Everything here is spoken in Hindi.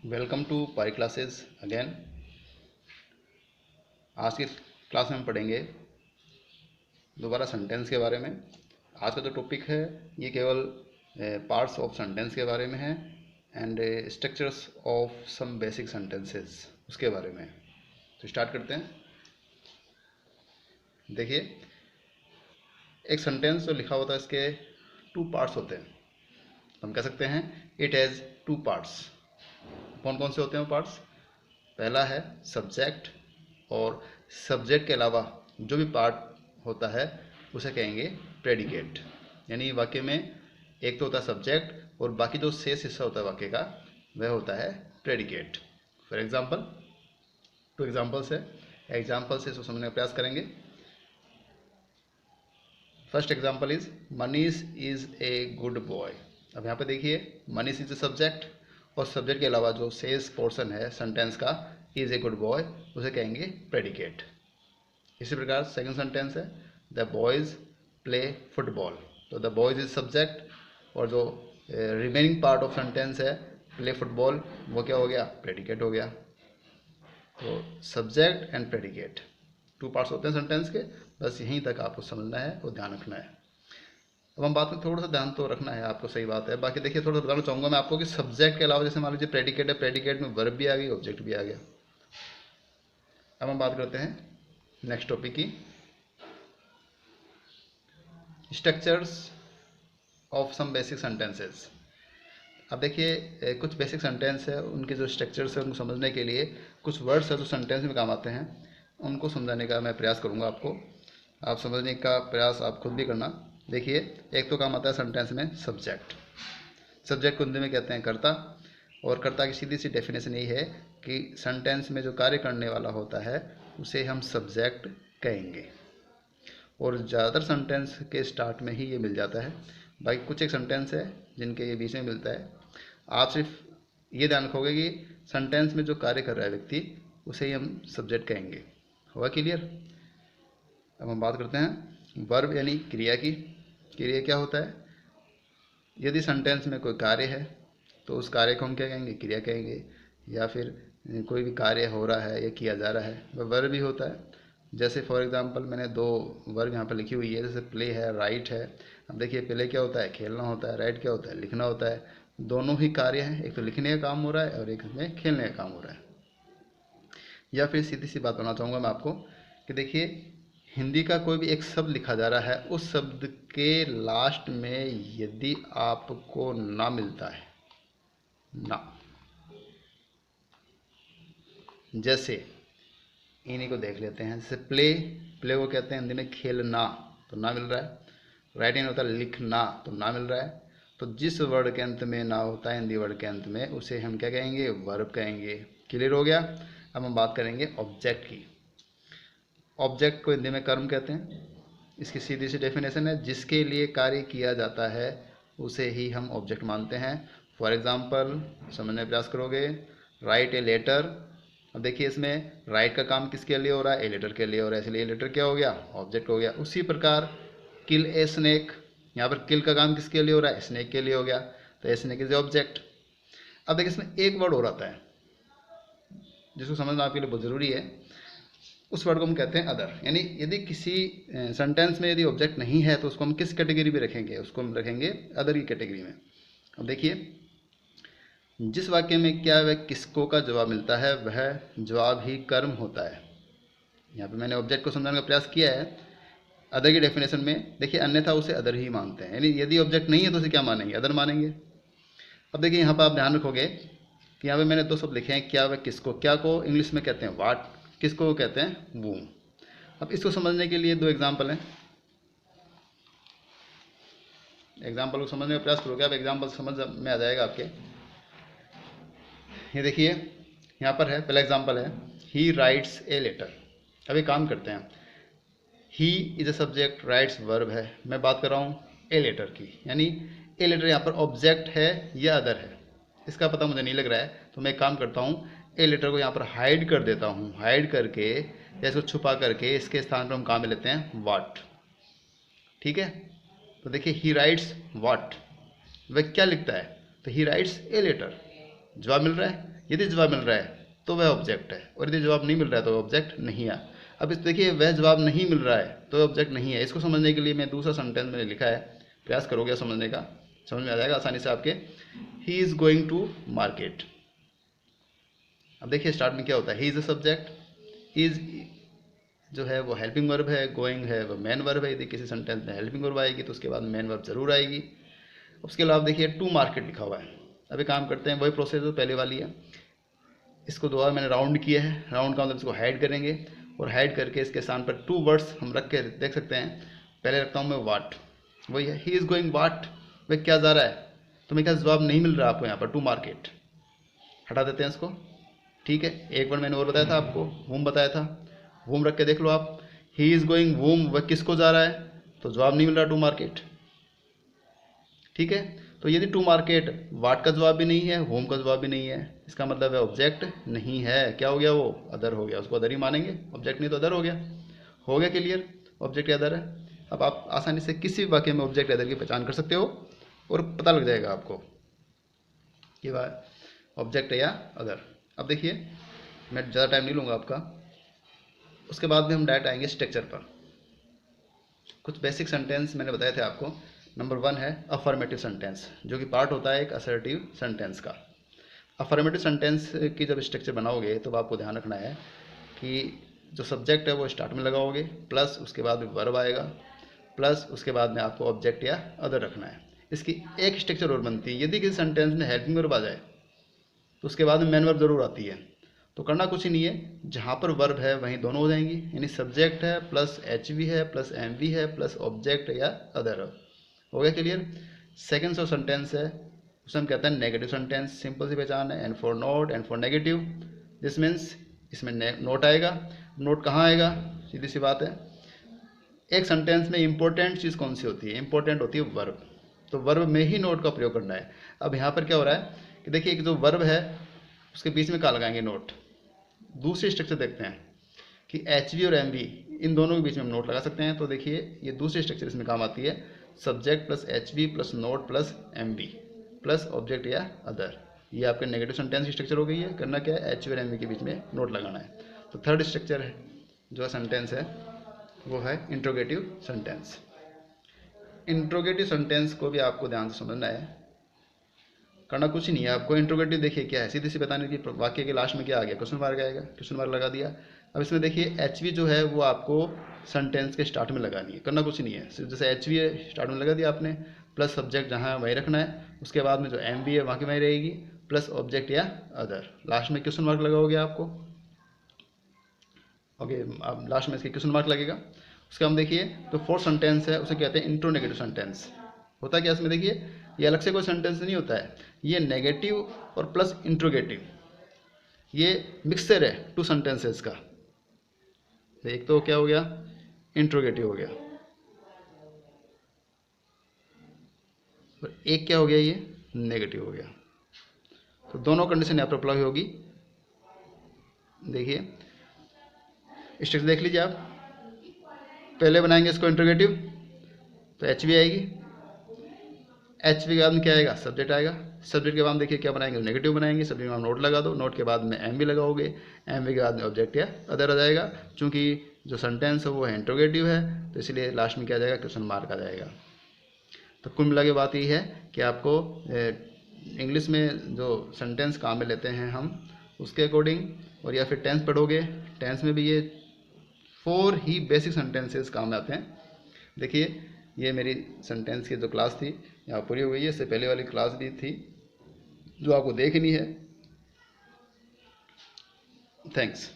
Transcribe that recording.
Welcome to Pi Classes again. आज की क्लास में हम पढ़ेंगे दोबारा सेंटेंस के बारे में। आज का जो टॉपिक है ये केवल पार्ट्स ऑफ सेंटेंस के बारे में है and structures of some basic sentences उसके बारे में। तो स्टार्ट करते हैं। देखिए, एक सेंटेंस जो लिखा होता है इसके टू पार्ट्स होते हैं। हम कह सकते हैं इट हैज़ टू पार्ट्स। कौन कौन से होते हैं वो पार्ट्स? पहला है सब्जेक्ट, और सब्जेक्ट के अलावा जो भी पार्ट होता है उसे कहेंगे प्रेडिकेट। यानी वाक्य में एक तो होता है सब्जेक्ट और बाकी जो शेष हिस्सा होता है वाक्य का वह होता है predicate. For example, two examples है, एग्जाम्पल से इसको समझने का प्रयास करेंगे। First example is Manish is a good boy. अब यहाँ पे देखिए, मनीष इज ए सब्जेक्ट और सब्जेक्ट के अलावा जो शेष पोर्शन है सेंटेंस का इज ए गुड बॉय उसे कहेंगे प्रेडिकेट। इसी प्रकार सेकंड सेंटेंस है द बॉयज प्ले फुटबॉल। तो द बॉयज इज सब्जेक्ट और जो रिमेनिंग पार्ट ऑफ सेंटेंस है प्ले फुटबॉल वो क्या हो गया? प्रेडिकेट हो गया। तो subject and predicate two parts होते हैं सेंटेंस के। बस यहीं तक आपको समझना है और ध्यान रखना है। अब हम बात में थोड़ा सा ध्यान तो रखना है आपको, सही बात है। बाकी देखिए, थोड़ा सा बताना चाहूँगा मैं आपको कि सब्जेक्ट के अलावा जैसे मान लीजिए प्रेडिकेट है, प्रेडिकेट में वर्ब भी आ गई, ऑब्जेक्ट भी आ गया। अब हम बात करते हैं नेक्स्ट टॉपिक की, structures of some basic sentences. अब देखिए, कुछ बेसिक सेंटेंस है उनके जो स्ट्रक्चर्स है उनको समझने के लिए कुछ वर्ड्स है जो सेंटेंस में काम आते हैं, उनको समझाने का मैं प्रयास करूँगा आपको। आप समझने का प्रयास आप खुद भी करना। देखिए, एक तो काम आता है सेंटेंस में सब्जेक्ट। सब्जेक्ट को हिंदी में कहते हैं कर्ता, और कर्ता की सीधी सी डेफिनेशन यही है कि सेंटेंस में जो कार्य करने वाला होता है उसे हम सब्जेक्ट कहेंगे। और ज़्यादातर सेंटेंस के स्टार्ट में ही ये मिल जाता है। बाकी कुछ एक सेंटेंस है जिनके ये बीच में मिलता है। आप सिर्फ ये ध्यान रखोगे कि सेंटेंस में जो कार्य कर रहा है व्यक्ति उसे ही हम सब्जेक्ट कहेंगे। होगा क्लियर? अब हम बात करते हैं वर्ब यानी क्रिया की। क्रिया क्या होता है? यदि सेंटेंस में कोई कार्य है तो उस कार्य को हम क्या कहेंगे? क्रिया कहेंगे। या फिर कोई भी कार्य हो रहा है या किया जा रहा है वह वर्ब भी होता है। जैसे फॉर एग्जांपल मैंने दो वर्ब यहाँ पर लिखी हुई है, जैसे प्ले है, राइट है। अब देखिए, प्ले क्या होता है? खेलना होता है। राइट क्या होता है? लिखना होता है। दोनों ही कार्य हैं, एक तो लिखने का काम हो रहा है और एक में खेलने का काम हो रहा है। या फिर सीधी सी बात बताना चाहूँगा मैं आपको कि देखिए, हिंदी का कोई भी एक शब्द लिखा जा रहा है, उस शब्द के लास्ट में यदि आपको ना मिलता है, ना, जैसे इन्हीं को देख लेते हैं। जैसे प्ले, प्ले को कहते हैं हिंदी में खेलना, तो ना मिल रहा है। राइटिंग होता है लिखना, तो ना मिल रहा है। तो जिस वर्ड के अंत में ना होता है हिंदी वर्ड के अंत में उसे हम क्या कहेंगे? वर्ब कहेंगे। क्लियर हो गया? अब हम बात करेंगे ऑब्जेक्ट की। ऑब्जेक्ट को हिंदी में कर्म कहते हैं। इसकी सीधी सी डेफिनेशन है जिसके लिए कार्य किया जाता है उसे ही हम ऑब्जेक्ट मानते हैं। फॉर एग्जाम्पल समझने का प्रयास करोगे, राइट ए लेटर। अब देखिए, इसमें राइट का काम किसके लिए हो रहा है? ए लेटर के लिए हो रहा है, इसलिए ए लेटर क्या हो गया? ऑब्जेक्ट हो गया। उसी प्रकार किल ए स्नेक, यहाँ पर किल का काम किसके लिए हो रहा है? स्नेक के लिए हो गया, तो ए स्नेक इज ऑब्जेक्ट। अब देखिए, इसमें एक वर्ड और आता है जिसको समझना आपके लिए बहुत ज़रूरी है। उस वर्ड को हम कहते हैं अदर। यानी यदि किसी सेंटेंस में यदि ऑब्जेक्ट नहीं है तो उसको हम किस कैटेगरी में रखेंगे? उसको हम रखेंगे अदर की कैटेगरी में। अब देखिए, जिस वाक्य में क्या वह किसको का जवाब मिलता है वह जवाब ही कर्म होता है। यहाँ पे मैंने ऑब्जेक्ट को समझाने का प्रयास किया है अदर की डेफिनेशन में। देखिए, अन्यथा उसे अदर ही मानते हैं। यानी यदि ऑब्जेक्ट नहीं है तो उसे क्या मानेंगे? अदर मानेंगे। अब देखिए, यहाँ पर आप ध्यान रखोगे कि यहाँ पे मैंने दो शब्द लिखे हैं, क्या वह किसको। क्या को इंग्लिश में कहते हैं वाट, किसको कहते हैं वूम। अब इसको समझने के लिए दो एग्जाम्पल हैं। एग्जाम्पल को समझने का प्रयास करोगे आप, एग्जाम्पल समझ में आ जाएगा आपके। ये देखिए, यहाँ पर है, पहला एग्जाम्पल है ही राइट्स ए लेटर। अब एक काम करते हैं, he is a subject, rights verb है, मैं बात कर रहा हूँ ए लेटर की। यानी ए लेटर यहाँ पर ऑब्जेक्ट है या अदर है इसका पता मुझे नहीं लग रहा है, तो मैं एक काम करता हूँ, ए लेटर को यहाँ पर हाइड कर देता हूँ। हाइड करके या इसको छुपा करके इसके स्थान पर हम काम में लेते हैं वाट। ठीक है? तो देखिए, ही राइट्स वाट, वह क्या लिखता है? तो ही राइट्स ए लेटर, जवाब मिल रहा है। यदि जवाब मिल रहा है तो वह ऑब्जेक्ट है, और यदि जवाब नहीं मिल रहा है तो वह ऑब्जेक्ट नहीं है। अब इस देखिए, वह जवाब नहीं मिल रहा है तो ऑब्जेक्ट नहीं है। इसको समझने के लिए मैं दूसरा सेंटेंस मैंने लिखा है, प्रयास करोगे समझने का, समझ में आ जाएगा आसानी से आपके। He is going to market. अब देखिए स्टार्ट में क्या होता है, he is a subject, is जो है वो हेल्पिंग वर्ब है, गोइंग है वो मेन वर्ब है। यदि किसी सेंटेंस में हेल्पिंग वर्ब आएगी तो उसके बाद मेन वर्ब जरूर आएगी। उसके अलावा देखिए टू मार्केट लिखा हुआ है। अभी काम करते हैं, वही प्रोसेस जो पहले वाली है। इसको दोबारा मैंने राउंड किया है, राउंड का मतलब इसको हाइड करेंगे, और हाइड करके इसके स्थान पर टू वर्ड्स हम रख के देख सकते हैं। पहले रखता हूँ मैं वाट, वही है, ही इज़ गोइंग वाट, वह क्या जा रहा है। तो मेरे ख्याल जवाब नहीं मिल रहा आपको यहाँ पर, टू मार्केट, हटा देते हैं इसको। ठीक है, एक बार मैंने और बताया था आपको, वूम बताया था, वूम रख के देख लो आप। ही इज़ गोइंग वूम, वह किसको जा रहा है, तो जवाब नहीं मिल रहा, टू मार्केट। ठीक है, तो यदि टू मार्केट वाट का जवाब भी नहीं है, होम का जवाब भी नहीं है, इसका मतलब है ऑब्जेक्ट नहीं है। क्या हो गया वो, अदर हो गया। उसको अदर ही मानेंगे, ऑब्जेक्ट नहीं तो अदर हो गया। हो गया क्लियर, ऑब्जेक्ट या अदर है। अब आप आसानी से किसी भी वाक्य में ऑब्जेक्ट अदर की पहचान कर सकते हो, और पता लग जाएगा आपको कि वह ऑब्जेक्ट है या अदर। अब देखिए, मैं ज़्यादा टाइम नहीं लूँगा आपका। उसके बाद में हम डायरेक्ट आएंगे स्ट्रक्चर पर। कुछ बेसिक सेंटेंस मैंने बताए थे आपको। नंबर 1 है अफर्मेटिव सेंटेंस, जो कि पार्ट होता है एक असर्टिव सेंटेंस का। अफर्मेटिव सेंटेंस की जब स्ट्रक्चर बनाओगे तो आपको ध्यान रखना है कि जो सब्जेक्ट है वो स्टार्ट में लगाओगे, प्लस उसके बाद में वर्ब आएगा, प्लस उसके बाद में आपको ऑब्जेक्ट या अदर रखना है। इसकी एक स्ट्रक्चर और बनती है, यदि किसी सेंटेंस में हेल्पिंग वर्ब आ जाए तो उसके बाद में मेन वर्ब जरूर आती है। तो करना कुछ ही नहीं है, जहाँ पर वर्ब है वहीं दोनों हो जाएंगी, यानी सब्जेक्ट है प्लस एच वी है प्लस एम वी है प्लस ऑब्जेक्ट या अदर। हो गया क्लियर। सेकेंड जो सेंटेंस है उसे हम कहते हैं नेगेटिव सेंटेंस। सिंपल सी पहचान है, and for not, and for negative. This means इसमें नोट आएगा। नोट कहाँ आएगा, सीधी सी बात है। एक सेंटेंस में इंपॉर्टेंट चीज़ कौन सी होती है, इंपॉर्टेंट होती है वर्ब। तो वर्ब में ही नोट का प्रयोग करना है। अब यहाँ पर क्या हो रहा है कि देखिए, एक जो वर्ब है उसके बीच में कहाँ लगाएंगे, नोट। दूसरी स्ट्रक्चर देखते हैं कि एच वी और एम वी, इन दोनों के बीच में हम नोट लगा सकते हैं। तो देखिए ये दूसरी स्ट्रक्चर इसमें काम आती है, subject plus H V plus not plus M V plus object या अदर। ये आपके नेगेटिव सेंटेंस की स्ट्रक्चर हो गई है। करना क्या है, एच वी और एम वी के बीच में नोट लगाना है। तो थर्ड स्ट्रक्चर है जो सेंटेंस है वो है इंट्रोगेटिव सेंटेंस। इंट्रोगेटिव सेंटेंस को भी आपको ध्यान से समझना है। करना कुछ नहीं है आपको। इंट्रोगेटिव देखिए क्या है, सीधी सी बताने की, वाक्य के लास्ट में क्या आ गया, क्वेश्चन मार्क आएगा, क्वेश्चन मार्क लगा दिया। अब इसमें देखिए एच वी जो है वो आपको सेंटेंस के स्टार्ट में लगानी है। करना कुछ नहीं है, सिर्फ जैसे एच वी है स्टार्ट में लगा दिया आपने, प्लस सब्जेक्ट जहाँ है वहीं रखना है, उसके बाद में जो एम वी है वहाँ की वहीं रहेगी, प्लस ऑब्जेक्ट या अदर। लास्ट में क्वेश्चन मार्क लगाओगे आपको, ओके। अब लास्ट में इसके क्वेश्चन मार्क लगेगा। उसके हम देखिए तो फोर्थ सेंटेंस है, उसे कहते हैं इंट्रोनेगेटिव सेंटेंस। होता क्या इसमें देखिए, ये अलग से कोई सेंटेंस नहीं होता है, ये नेगेटिव और प्लस इंट्रोगेटिव, ये मिक्सचर है टू सेंटेंसेस का। एक तो क्या हो गया, इंट्रोगेटिव हो गया, और एक क्या हो गया, ये नेगेटिव हो गया। तो दोनों कंडीशन यहाँ पर अप्लाई होगी। देखिए स्ट्रक्चर देख लीजिए आप। पहले बनाएंगे इसको इंट्रोगेटिव, तो एच वी आएगी, एच वी के बाद में क्या आएगा, सब्जेक्ट आएगा। सब्जेक्ट के बाद में देखिए क्या बनाएंगे, नेगेटिव बनाएंगे। सब्जेक्ट में आप नोट लगा दो, नोट के बाद में एम वी लगाओगे, एम वी के बाद में ऑब्जेक्ट या अदर आ जाएगा। चूंकि जो सेंटेंस है वो है इंट्रोगेटिव है, तो इसलिए लास्ट में क्या आ जाएगा, क्वेश्चन मार्क आ जाएगा। तो कुल मिला के बात यही है कि आपको इंग्लिश में जो सेंटेंस काम में लेते हैं हम, उसके अकॉर्डिंग, और या फिर टेंस पढ़ोगे, टेंस में भी ये 4 ही बेसिक सेंटेंसेस काम में आते हैं। देखिए ये मेरी सेंटेंस की जो क्लास थी यहाँ पूरी हो गई है। इससे पहले वाली क्लास भी थी जो आपको देखनी है। थैंक्स।